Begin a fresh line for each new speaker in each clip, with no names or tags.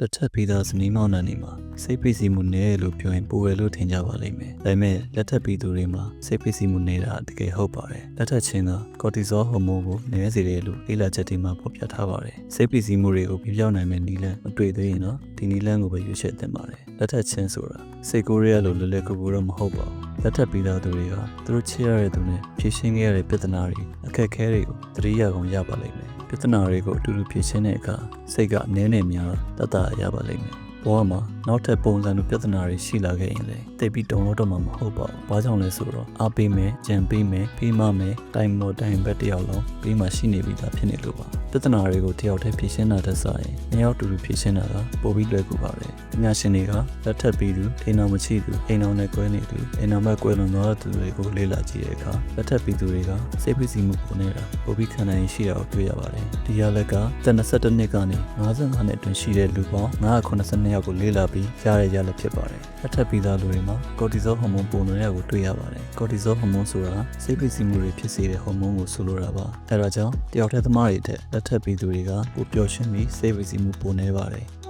လက်ထပ်ပြီးသားဇနီးမောင်နှံတွေမှာစိတ်ဖိစီးမှုနည်းလို့ပြောရင်ပိုဝယ်လို့ထင်ကြပါလိမ့်မယ်။ဒါပေမဲ့လက်ထပ်ပြီးသူတွေမှာစိတ်ဖိစီးမှုနေတာတကယ်ဟုတ်ပါတယ်။လက်ထပ်ခြင်းကကော်တီဇောဟော်မုန်းကိုနည်းစေတယ်လို့လေ့လာချက်တွေမှာဖော်ပြထားပါတယ်။စိတ်ဖိစီးမှုတွေကိုပြပြောင်းနိုင်မယ့်နည်းလမ်းမတွေ့သေးရင်တော့ဒီနည်းလမ်းကိုပဲရွေးချယ်သင့်ပါတယ်။လက်ထပ်ခြင်းဆိုတာစိတ်ကိုယ်ရလို့လွယ်လွယ်ကူကူတော့မဟုတ်ပါဘူး။လက်ထပ်ပြီးသားသူတွေကသူတို့ချစ်ရတဲ့သူနဲ့ဖြည့်ရှင်းခဲ့ရတဲ့ပြဿနာတွေအခက်အခဲတွေကိုသတိရကုန်ရပါလိမ့်မယ်။ပြဿနာတွေကိုအတူတူဖြေရှင်းတဲ့အခါစိတ်ကနည်းနေများတတ်တာရပါလိမ့်မယ်။ဘဝမှာနောက်ထပ်ပုံစံလိုပြဿနာတွေရှိလာခဲ့ရင်လည်းတိတ်ပြီးတုံလို့တော့မှမဟုတ်ပါဘူး။ဘာကြောင့်လဲဆိုတော့အားပေးမယ်၊ကြံပေးမယ်၊ပြီးမှမယ်၊တိုင်မော်တိုင်ဘက်တယောက်လုံးပြီးမှရှိနေပြီသားဖြစ်နေလို့ပါ။ပြဿနာတွေကိုတယောက်တည်းဖြေရှင်းတာတက်စားရင်နှစ်ယောက်တူတူဖြေရှင်းတာကပိုပြီးလွယ်ကူပါတယ်။ပညာရှင်တွေကလက်ထပ်ပြီးသူအိမ်အောင်မရှိသူအိမ်အောင်နဲ့ကွဲနေသူအိမ်အောင်မဲ့ကွဲလွန်သွားသူတွေကိုလေ့လာကြည့်တဲ့အခါလက်ထပ်ပြီးသူတွေကစိတ်ဖိစီးမှုပုံနေတာပိုပြီးခံနိုင်ရရှိတာကိုတွေ့ရပါတယ်။ဒီရလက်က22နှစ်ကနေ55နှစ်အတွင်းရှိတဲ့လူပေါင်း982ယောက်ကိုလေ့လာပြီးရတဲ့ရလက်ဖြစ်ပါတယ်။လက်ထပ်ပြီးသားလူတွေမှာကော်တီဇောဟော်မုန်းပုံနေတာကိုတွေ့ရပါတယ်။ကော်တီဇောဟော်မုန်းဆိုတာစိတ်ဖိစီးမှုတွေဖြစ်စေတဲ့ဟော်မုန်းကိုဆိုလိုတာပါ။အဲဒါကြောင့်တယောက်တည်းသမားတွေတဲ့လက်ထပ်ပြီးသူတွေကပိုပျော်ရွှင်ပြီးစိတ်ဖိစီးမှုပုံနေပါတယ်။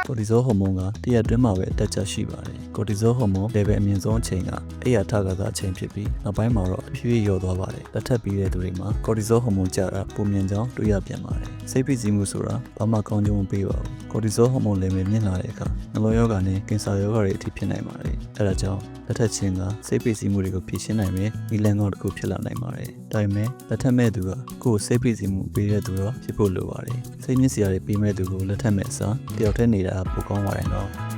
ကော်တီဇောဟော်မုန်းကတရက်အတွင်းမှာပဲအတက်ကျရှိပါတယ်။ကော်တီဇောဟော်မုန်း level အမြင့်ဆုံးအချိန်ကအိယာထကစားအချိန်ဖြစ်ပြီးနောက်ပိုင်းမှာတော့ဖြည်းဖြည်းလျော့သွားပါတယ်။လက်ထပ်ပြီးတဲ့သူတွေမှာကော်တီဇောဟော်မုန်းကျတာပုံမြင်ကြောင်းတွေ့ရပြန်ပါတယ်။စိတ်ဖိစီးမှုဆိုတာဘာမှကောင်းကျိုးမပေးပါဘူး။ကော်တီဇောဟော်မုန်း level မြင့်လာတဲ့အခါနှလုံးရောဂါနဲ့ကင်ဆာရောဂါတွေအထိဖြစ်နိုင်ပါတယ်။အဲဒါကြောင့်လက်ထပ်ခြင်းကစိတ်ဖိစီးမှုတွေကိုဖြေရှင်းနိုင်မယ်ဒီလန်ကောင်းတစ်ခုဖြစ်လာနိုင်ပါတယ်။ဒါပေမဲ့လက်ထပ်မဲ့သူကကိုယ်စိတ်ဖိစီးမှုပေးတဲ့သူတော့ဖြစ်ဖို့လိုပါတယ်။စိတ်ညစ်စရာတွေပေးမဲ့သူကိုလက်ထပ်မဲ့အစားတယောက်တည်းနေတာပိုကောင်းပါတယ်နော်။